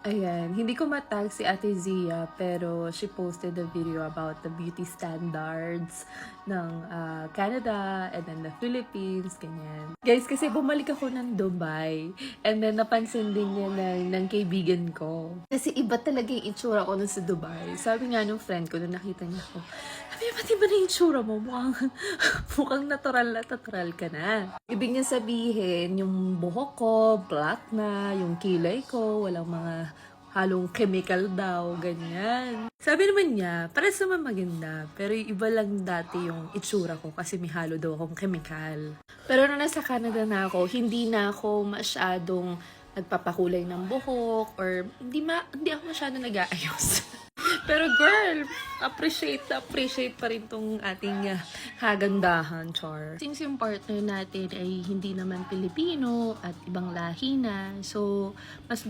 Ayan, hindi ko matag si Ate Zia pero she posted a video about the beauty standards ng Canada and then the Philippines, ganyan. Guys, kasi bumalik ako ng Dubai and then napansin din niya ng kaibigan ko. Kasi iba talaga yung itsura ko nun sa Dubai. Sabi nga nung friend ko nung nakita niya ako, sabi niya, pati ba na yung itsura mo? Mukhang natural na natural ka na. Ibig niya sabihin, yung buhok ko, black na, yung kilay ko, walang mga halong chemical daw, ganyan. Sabi naman niya, pares naman maganda, pero yung iba lang dati yung itsura ko kasi may halo daw akong chemical. Pero nung nasa Canada na ako, hindi na ako masyadong nagpapakulay ng buhok or hindi ako masyadong nag-aayos. Pero girl, appreciate pa rin tong ating kagandahan, char. Since yung partner natin ay hindi naman Pilipino at ibang lahi na, so mas gusto